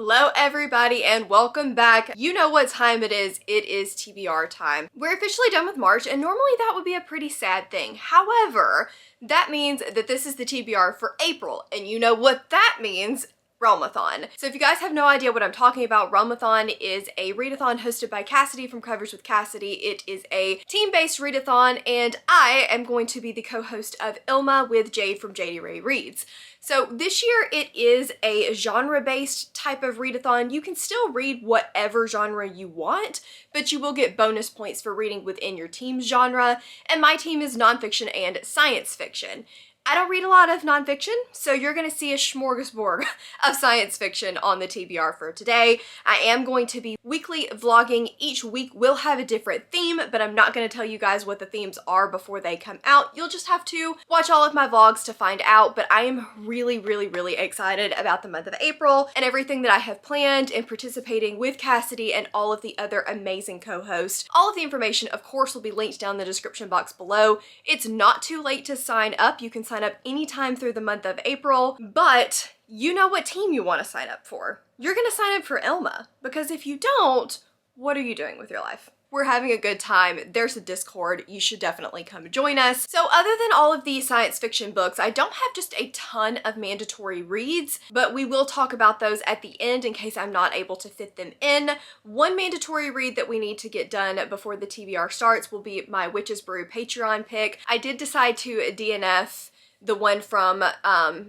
Hello everybody and welcome back. You know what time it is TBR time. We're officially done with March and normally that would be a pretty sad thing. However, that means that this is the TBR for April and you know what that means. REALMATHON. So if you guys have no idea what I'm talking about, REALMATHON is a readathon hosted by Cassidy from Covers with Cassidy. It is a team-based readathon and I am going to be the co-host of ILMA with Jade from JD Ray Reads. So this year it is a genre-based type of readathon. You can still read whatever genre you want, but you will get bonus points for reading within your team's genre, and my team is nonfiction and science fiction. I don't read a lot of nonfiction, so you're going to see a smorgasbord of science fiction on the TBR for today. I am going to be weekly vlogging. Each week will have a different theme, but I'm not going to tell you guys what the themes are before they come out. You'll just have to watch all of my vlogs to find out, but I am really excited about the month of April and everything that I have planned and participating with Cassidy and all of the other amazing co-hosts. All of the information, of course, will be linked down in the description box below. It's not too late to sign up. You can sign up anytime through the month of April, but you know what team you want to sign up for. You're going to sign up for ILMA, because if you don't, what are you doing with your life? We're having a good time. There's a Discord. You should definitely come join us. So other than all of these science fiction books, I don't have just a ton of mandatory reads, but we will talk about those at the end in case I'm not able to fit them in. One mandatory read that we need to get done before the TBR starts will be my Witch's Brew Patreon pick. I did decide to DNF the one from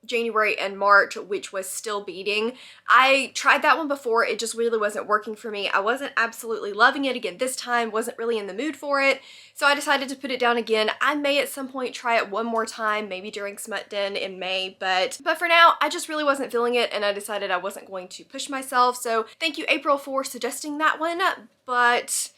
January and March, which was Still Beating. I tried that one before. It just really wasn't working for me. I wasn't absolutely loving it again this time, wasn't really in the mood for it. So I decided to put it down again. I may at some point try it one more time, maybe during Smut Den in May, but for now, I just really wasn't feeling it and I decided I wasn't going to push myself. So thank you, April, for suggesting that one, but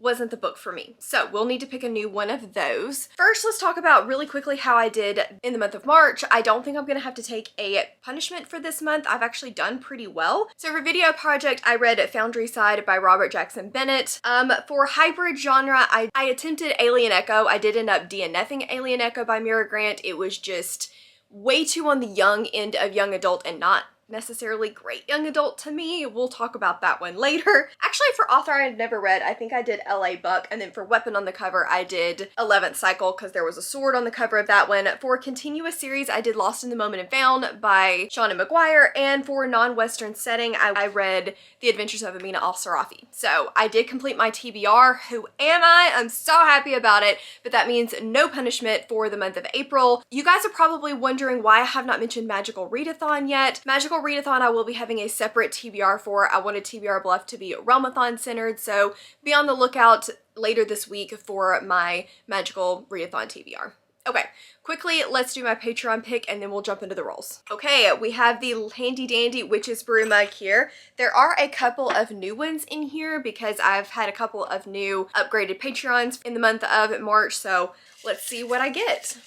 wasn't the book for me. So we'll need to pick a new one of those. First, let's talk about really quickly how I did in the month of March. I don't think I'm gonna have to take a punishment for this month. I've actually done pretty well. So for video project, I read Foundry Side by Robert Jackson Bennett. For hybrid genre, I attempted Alien Echo. I did end up DNFing Alien Echo by Mira Grant. It was just way too on the young end of young adult and not necessarily great young adult to me. We'll talk about that one later. Actually, for author I had never read, I think I did L.A. Buck, and then for weapon on the cover, I did 11th Cycle because there was a sword on the cover of that one. For continuous series, I did Lost in the Moment and Found by Shauna McGuire, and for non-Western setting, I read The Adventures of Amina Al-Sarafi. So I did complete my TBR. Who am I? I'm so happy about it, but that means no punishment for the month of April. You guys are probably wondering why I have not mentioned Magical Readathon yet. Magical Readathon I will be having a separate TBR for. I wanted TBR Bluff to be REALMATHON centered, so be on the lookout later this week for my Magical Readathon TBR. Okay, quickly, let's do my Patreon pick and then we'll jump into the rolls. Okay, we have the handy dandy Witch's Brew mug here. There are a couple of new ones in here because I've had a couple of new upgraded Patreons in the month of March, so let's see what I get.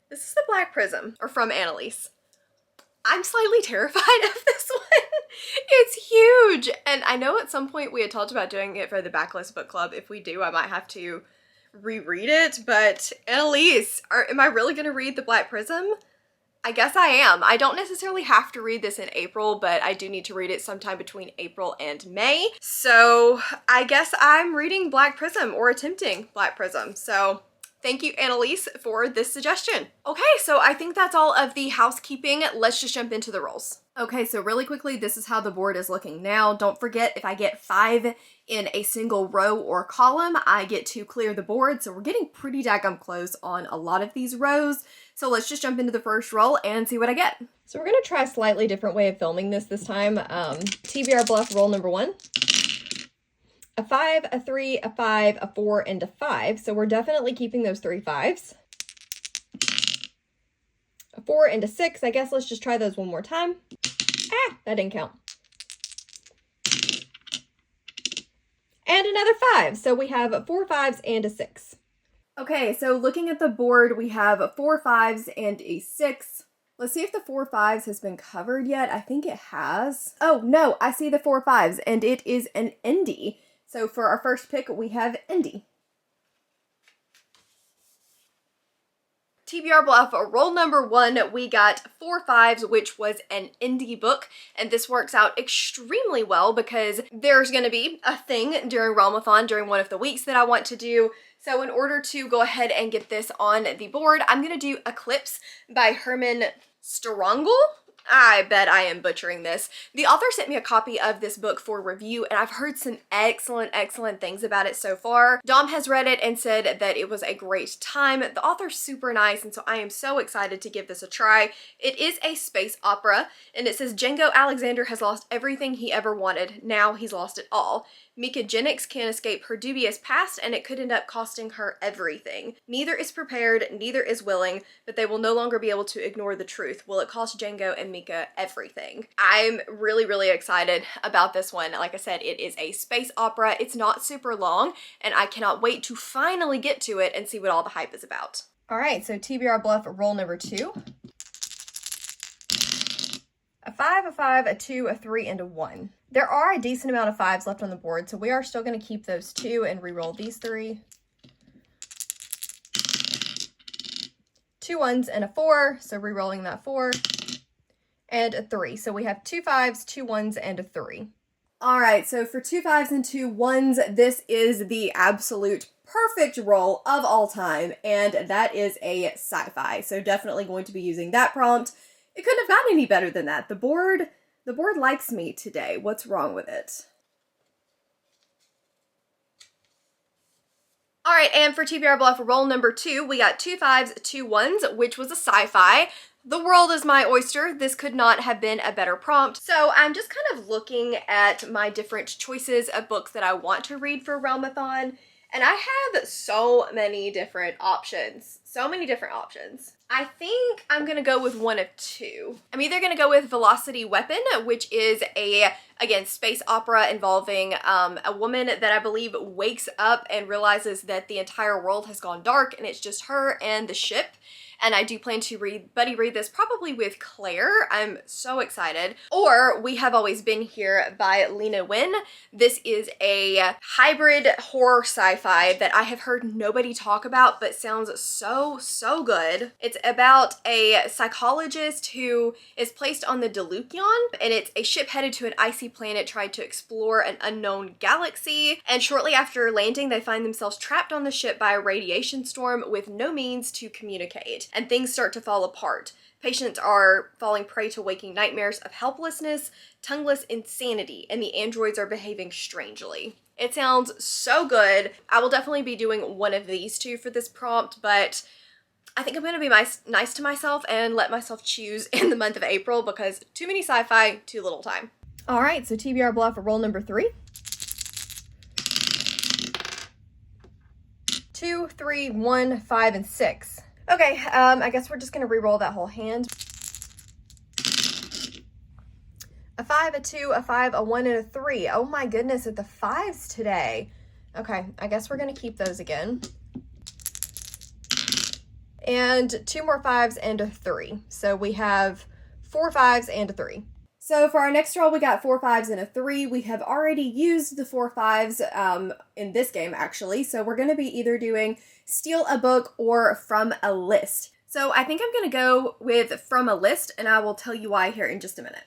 This is the Black Prism, or from Annalise. I'm slightly terrified of this one. It's huge. And I know at some point we had talked about doing it for the Backlist Book Club. If we do, I might have to reread it. But Annalise, am I really going to read the Black Prism? I guess I am. I don't necessarily have to read this in April, but I do need to read it sometime between April and May. So I guess I'm reading Black Prism, or attempting Black Prism. So thank you, Annalise, for this suggestion. Okay, so I think that's all of the housekeeping. Let's just jump into the rolls. Okay, so really quickly, this is how the board is looking now. Don't forget, if I get 5 in a single row or column, I get to clear the board. So we're getting pretty daggum close on a lot of these rows. So let's just jump into the first roll and see what I get. So we're gonna try a slightly different way of filming this time. TBR Bluff roll number 1. A 5, a 3, a 5, a 4, and a 5. So we're definitely keeping those 3 5s. A 4 and a 6. I guess let's just try those one more time. Ah, that didn't count. And another 5. So we have 4 5s and a 6. Okay, so looking at the board, we have 4 5s and a 6. Let's see if the 4 5s has been covered yet. I think it has. Oh, no, I see the 4 5s, and it is an Indy. So for our first pick, we have Indy. TBR Bluff roll number 1, we got 4 5s, which was an indie book, and this works out extremely well because there's going to be a thing during REALMATHON during one of the weeks that I want to do. So in order to go ahead and get this on the board, I'm going to do Eclipse by Herman Strangel. I bet I am butchering this. The author sent me a copy of this book for review, and I've heard some excellent things about it so far. Dom has read it and said that it was a great time. The author's super nice, and so I am so excited to give this a try. It is a space opera, and it says Django Alexander has lost everything he ever wanted. Now he's lost it all. Mika Jennings can't escape her dubious past, and it could end up costing her everything. Neither is prepared, neither is willing, but they will no longer be able to ignore the truth. Will it cost Django and Mika everything? I'm really excited about this one. Like I said, it is a space opera. It's not super long, and I cannot wait to finally get to it and see what all the hype is about. All right, so TBR Bluff roll number 2. A 5, a 5, a 2, a 3, and a 1. There are a decent amount of 5s left on the board, so we are still going to keep those 2 and re-roll these 3. 2 1s and a 4, so re-rolling that 4. And a 3. So we have 2 5s, 2 1s, and a 3. All right, so for 2 5s and 2 1s, this is the absolute perfect roll of all time, and that is a sci-fi. So definitely going to be using that prompt. It couldn't have gotten any better than that. The board likes me today. What's wrong with it? All right, and for TBR Bluff roll number 2, we got 2 5s, 2 1s, which was a sci-fi. The world is my oyster. This could not have been a better prompt. So I'm just kind of looking at my different choices of books that I want to read for REALMATHON, and I have so many different options. I think I'm gonna go with one of 2. I'm either gonna go with Velocity Weapon, which is again, space opera involving a woman that I believe wakes up and realizes that the entire world has gone dark and it's just her and the ship. And I do plan to buddy read this probably with Claire. I'm so excited. Or We Have Always Been Here by Lena Wen. This is a hybrid horror sci-fi that I have heard nobody talk about, but sounds so good. It's about a psychologist who is placed on the Delucion, and it's a ship headed to an icy planet trying to explore an unknown galaxy. And shortly after landing, they find themselves trapped on the ship by a radiation storm with no means to communicate. And things start to fall apart. Patients are falling prey to waking nightmares of helplessness, tongueless insanity, and the androids are behaving strangely. It sounds so good. I will definitely be doing one of these 2 for this prompt, but I think I'm going to be nice to myself and let myself choose in the month of April because too many sci-fi, too little time. All right, so TBR Bluff roll number 3. 2, 3, 1, 5, and 6. Okay, I guess we're just gonna re-roll that whole hand. A 5, a 2, a 5, a 1, and a 3. Oh my goodness, at the 5s today. Okay, I guess we're gonna keep those again. And 2 more 5s and a 3. So we have 4 5s and a 3. So for our next roll, we got 4 5s and a 3. We have already used the 4 5s in this game, actually. So we're going to be either doing Steal a Book or From a List. So I think I'm going to go with From a List, and I will tell you why here in just a minute.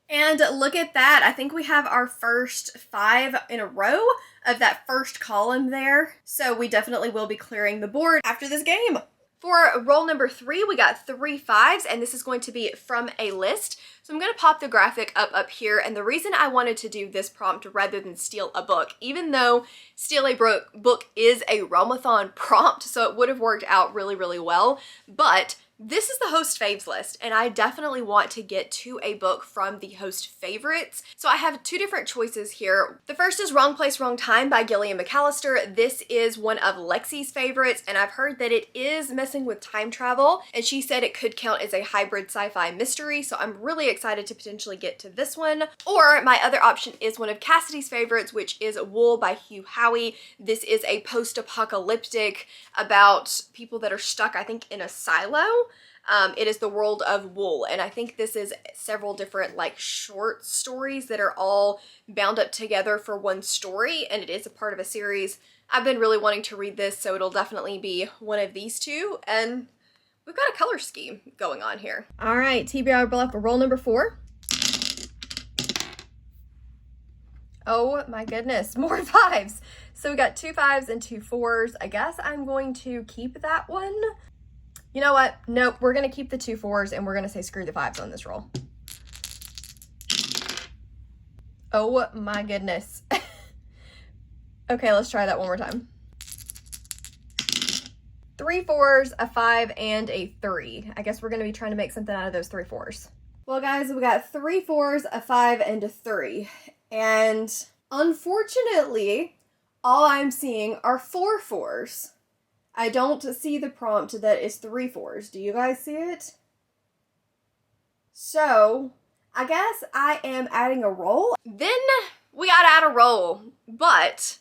And look at that. I think we have our first 5 in a row of that first column there. So we definitely will be clearing the board after this game. For roll number 3, we got 3 5s, and this is going to be From a List. So I'm going to pop the graphic up here, and the reason I wanted to do this prompt rather than Steal a Book, even though Steal a Book is a REALMATHON prompt, so it would have worked out really well, but this is the host faves list, and I definitely want to get to a book from the host favorites. So I have 2 different choices here. The first is Wrong Place, Wrong Time by Gillian McAllister. This is one of Lexi's favorites, and I've heard that it is messing with time travel, and she said it could count as a hybrid sci-fi mystery, so I'm really excited to potentially get to this one. Or my other option is one of Cassidy's favorites, which is Wool by Hugh Howey. This is a post-apocalyptic about people that are stuck, I think, in a silo. It is the world of Wool, and I think this is several different like short stories that are all bound up together for one story, and it is a part of a series. I've been really wanting to read this, so it'll definitely be one of these two, and we've got a color scheme going on here. All right, TBR Bluff, roll number 4. Oh my goodness, more 5s. So we got 2 5s and 2 4s. I guess I'm going to keep that one. You know what? Nope, we're going to keep the 2 4s and we're going to say screw the 5s on this roll. Oh my goodness. Okay, let's try that one more time. 3 4s, a 5, and a 3. I guess we're going to be trying to make something out of those 3 4s. Well, guys, we got 3 4s, a 5, and a 3. And unfortunately, all I'm seeing are 4 4s. I don't see the prompt that is 3 4s. Do you guys see it? So, I guess I am adding a roll. Then we gotta add a roll, but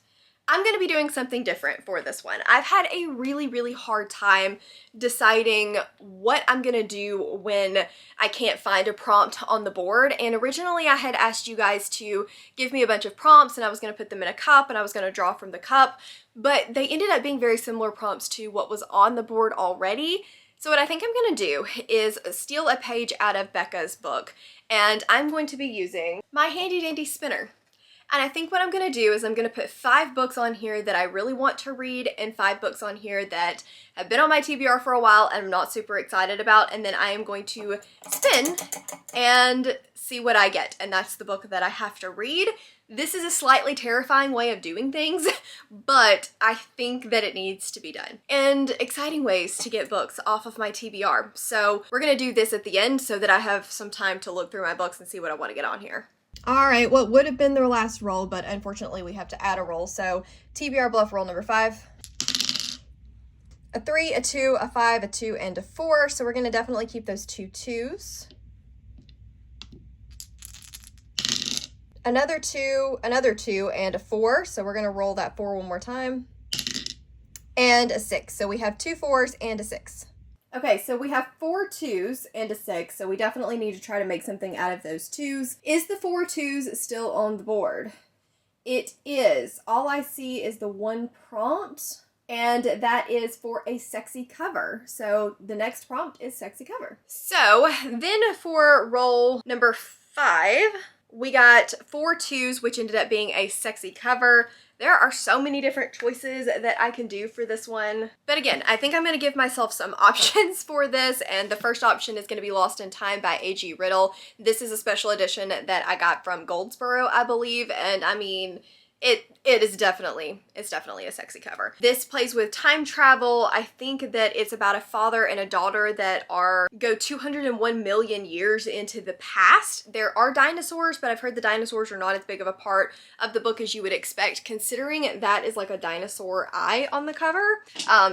I'm gonna be doing something different for this one. I've had a really hard time deciding what I'm gonna do when I can't find a prompt on the board. And originally I had asked you guys to give me a bunch of prompts and I was gonna put them in a cup and I was gonna draw from the cup, but they ended up being very similar prompts to what was on the board already. So what I think I'm gonna do is steal a page out of Becca's book, and I'm going to be using my handy dandy spinner. And I think what I'm going to do is I'm going to put 5 books on here that I really want to read and 5 books on here that have been on my TBR for a while and I'm not super excited about, and then I am going to spin and see what I get, and that's the book that I have to read. This is a slightly terrifying way of doing things, but I think that it needs to be done. And exciting ways to get books off of my TBR. So we're going to do this at the end so that I have some time to look through my books and see what I want to get on here. All right, what would have been their last roll, but unfortunately we have to add a roll. So TBR Bluff roll number 5. A 3, a 2, a 5, a 2, and a 4. So we're going to definitely keep those 2 2s. Another 2, and a 4. So we're going to roll that 4 one more time. And a 6. So we have 2 4s and a 6. Okay, so we have 4 2s and a 6, so we definitely need to try to make something out of those 2s. Is the 4 2s still on the board? It is. All I see is the one prompt, and that is for a sexy cover. So the next prompt is sexy cover. So then for roll number 5, we got 4 2s, which ended up being a sexy cover. There are so many different choices that I can do for this one. But again, I think I'm going to give myself some options for this, and the first option is going to be Lost in Time by A.G. Riddle. This is a special edition that I got from Goldsboro, I believe, and I mean, it's definitely a sexy cover. This plays with time travel. I think that it's about a father and a daughter that go 201 million years into the past. There are dinosaurs, but I've heard the dinosaurs are not as big of a part of the book as you would expect, considering that is like a dinosaur eye on the cover.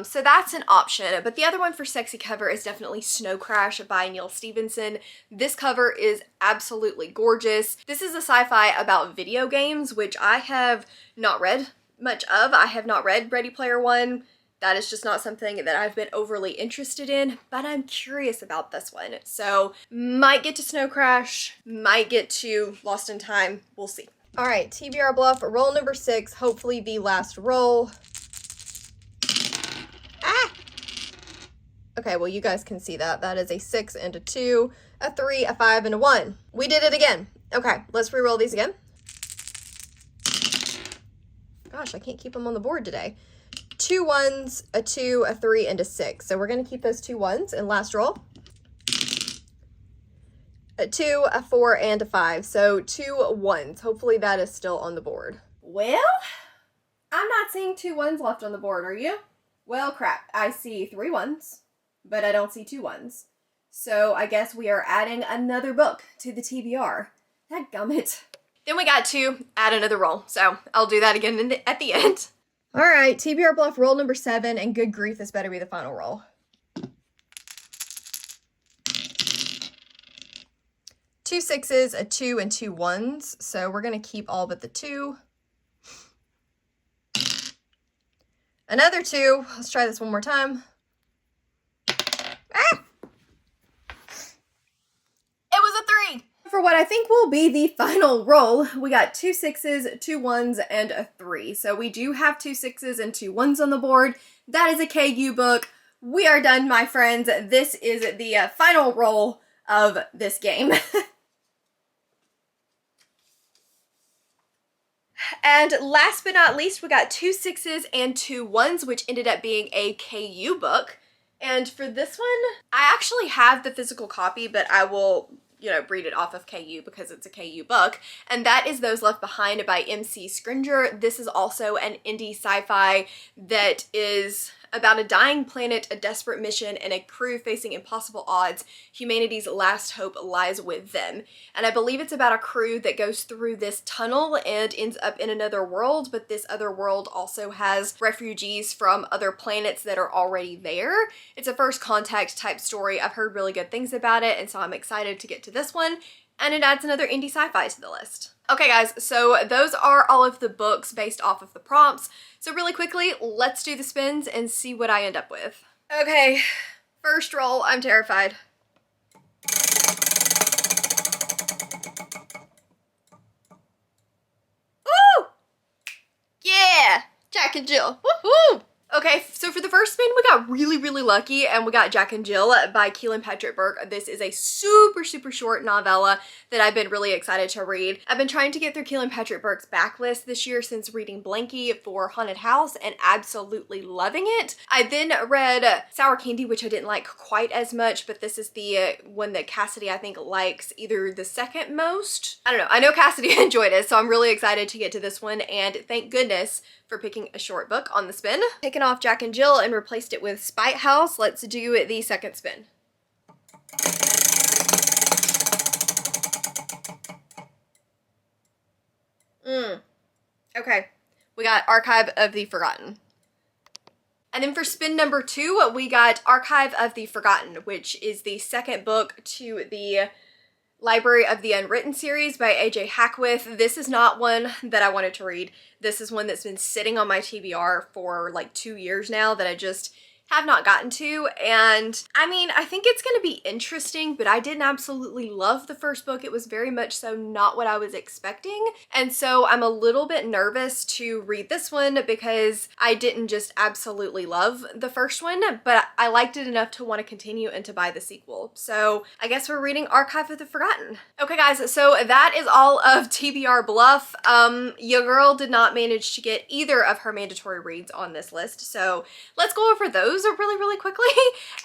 So that's an option. But the other one for sexy cover is definitely Snow Crash by Neil Stephenson. This cover is absolutely gorgeous. This is a sci-fi about video games, which I have not read much of. I have not read Ready Player One. That is just not something that I've been overly interested in, but I'm curious about this one. So might get to Snow Crash, might get to Lost in Time. We'll see. All right, TBR Bluff, roll number 6, hopefully the last roll. Ah! Okay, well, you guys can see that. That is a 6 and a 2, a 3, a 5, and a 1. We did it again. Okay, let's re-roll these again. Gosh, I can't keep them on the board today. 2 1s, a 2, a 3, and a 6. So we're going to keep those 2 1s in last roll. A 2, a 4, and a 5. So 2 1s. Hopefully that is still on the board. Well, I'm not seeing 2 1s left on the board, are you? Well, crap. I see 3 1s, but I don't see 2 1s. So I guess we are adding another book to the TBR. Dadgummit. Then we got to add another roll, so I'll do that again at the end. All right, TBR Bluff roll number 7, and good grief, this better be the final roll. 2 6s, a 2, and 2 1s, so we're going to keep all but the 2. Another 2. Let's try this one more time. Ah! It was a 3. For what I think will be the final roll. We got 2 6s, 2 1s, and a 3. So we do have 2 6s and 2 1s on the board. That is a KU book. We are done, my friends. This is the final roll of this game. And last but not least, we got 2 6s and 2 1s, which ended up being a KU book. And for this one, I actually have the physical copy, but I will, read it off of KU because it's a KU book. And that is Those Left Behind by MC Scringer. This is also an indie sci-fi that is about a dying planet, a desperate mission, and a crew facing impossible odds. Humanity's last hope lies with them. And I believe it's about a crew that goes through this tunnel and ends up in another world, but this other world also has refugees from other planets that are already there. It's a first contact type story. I've heard really good things about it, and so I'm excited to get to this one. And it adds another indie sci-fi to the list. Okay guys, so those are all of the books based off of the prompts. So really quickly, let's do the spins and see what I end up with. Okay, first roll, I'm terrified. Woo! Yeah! Jack and Jill, woohoo! Okay, so for the first spin, we got really lucky and we got Jack and Jill by Keelan Patrick Burke. This is a super short novella that I've been really excited to read. I've been trying to get through Keelan Patrick Burke's backlist this year since reading Blanky for Haunted House and absolutely loving it. I then read Sour Candy, which I didn't like quite as much, but this is the one that Cassidy I think likes either the second most. I don't know. I know Cassidy enjoyed it, so I'm really excited to get to this one, and thank goodness for picking a short book on the spin. Taken off Jack and Jill and replaced it with Spite House. Let's do the second spin. Okay, we got Archive of the Forgotten. And then for spin number 2, we got Archive of the Forgotten, which is the second book to the Library of the Unwritten series by A.J. Hackworth. This is not one that I wanted to read. This is one that's been sitting on my TBR for like 2 years now that I just have not gotten to. And I mean, I think it's gonna be interesting, but I didn't absolutely love the first book. It was very much so not what I was expecting. And so I'm a little bit nervous to read this one because I didn't just absolutely love the first one, but I liked it enough to want to continue and to buy the sequel. So I guess we're reading Archive of the Forgotten. Okay guys, so that is all of TBR Bluff. Your girl did not manage to get either of her mandatory reads on this list. So let's go over those really quickly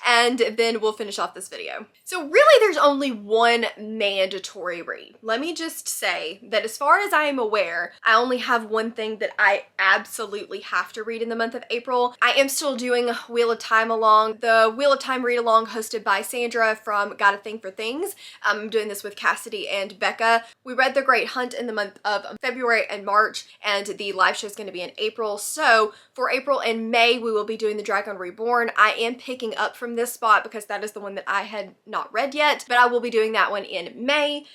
and then we'll finish off this video. So really there's only one mandatory read. Let me just say that as far as I am aware, I only have one thing that I absolutely have to read in the month of April. I am still doing Wheel of Time along, the Wheel of Time read along hosted by Sandra from Got a Thing for Things. I'm doing this with Cassidy and Becca. We read The Great Hunt in the month of February and March, and the live show is going to be in April. So for April and May, we will be doing The Dragon Reborn. I am picking up from this spot because that is the one that I had not read yet, but I will be doing that one in May.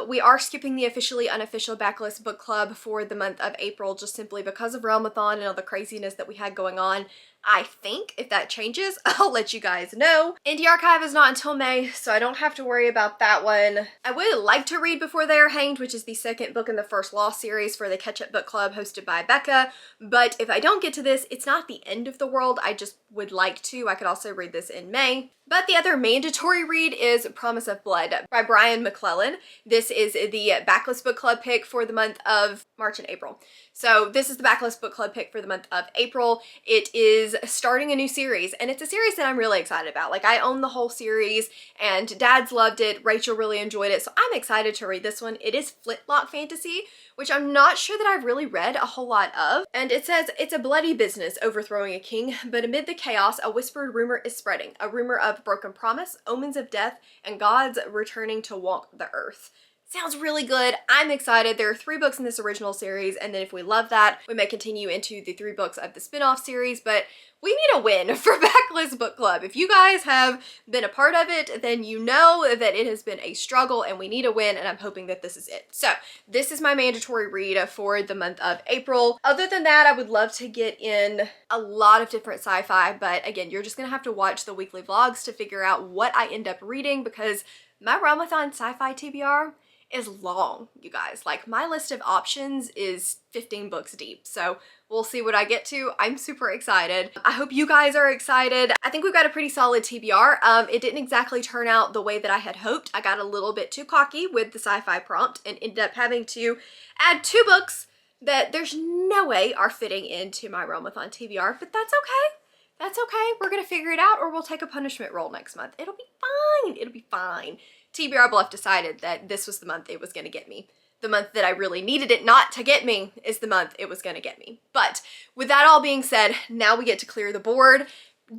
We are skipping the officially unofficial backlist book club for the month of April just simply because of REALMATHON and all the craziness that we had going on. I think if that changes, I'll let you guys know. Indie Archive is not until May, so I don't have to worry about that one. I would like to read Before They Are Hanged, which is the second book in the First Law series for the Catch Up Book Club hosted by Becca, but if I don't get to this, it's not the end of the world. I just would like to. I could also read this in May. But the other mandatory read is Promise of Blood by Brian McClellan. This is the backlist book club pick for the month of March and April. So this is the backlist book club pick for the month of April. It is starting a new series, and it's a series that I'm really excited about. Like, I own the whole series, and Dad's loved it. Rachel really enjoyed it, so I'm excited to read this one. It is Flintlock fantasy, which I'm not sure that I've really read a whole lot of. And it says, it's a bloody business overthrowing a king, but amid the chaos, a whispered rumor is spreading. A rumor of broken promise, omens of death, and gods returning to walk the earth. Sounds really good. I'm excited. There are 3 books in this original series, and then if we love that, we may continue into the 3 books of the spin-off series, but we need a win for Backlist Book Club. If you guys have been a part of it, then you know that it has been a struggle and we need a win, and I'm hoping that this is it. So this is my mandatory read for the month of April. Other than that, I would love to get in a lot of different sci-fi, but again, you're just gonna have to watch the weekly vlogs to figure out what I end up reading, because my REALMATHON sci-fi TBR is long, you guys. Like, my list of options is 15 books deep, so we'll see what I get to. I'm super excited. I hope you guys are excited. I think we've got a pretty solid TBR. It didn't exactly turn out the way that I had hoped. I got a little bit too cocky with the sci-fi prompt and ended up having to add 2 books that there's no way are fitting into my REALMATHON TBR, but that's okay. That's okay. We're gonna figure it out, or we'll take a punishment roll next month. It'll be fine. It'll be fine. TBR Bluff decided that this was the month it was gonna get me. The month that I really needed it not to get me is the month it was gonna get me. But with that all being said, now we get to clear the board.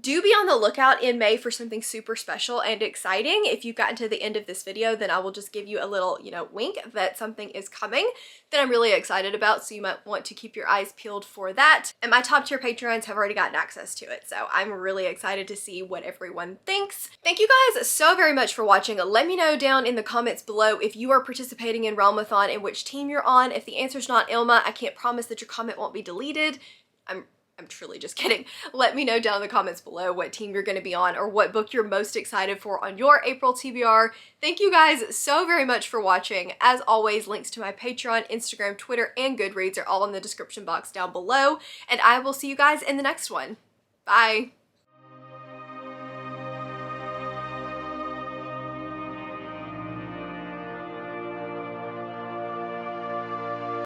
Do be on the lookout in May for something super special and exciting. If you've gotten to the end of this video, then I will just give you a little, wink that something is coming that I'm really excited about, so you might want to keep your eyes peeled for that. And my top tier patrons have already gotten access to it, so I'm really excited to see what everyone thinks. Thank you guys so very much for watching. Let me know down in the comments below if you are participating in REALMATHON and which team you're on. If the answer's not Ilma, I can't promise that your comment won't be deleted. I'm truly just kidding. Let me know down in the comments below what team you're going to be on or what book you're most excited for on your April TBR. Thank you guys so very much for watching. As always, links to my Patreon, Instagram, Twitter, and Goodreads are all in the description box down below. And I will see you guys in the next one. Bye.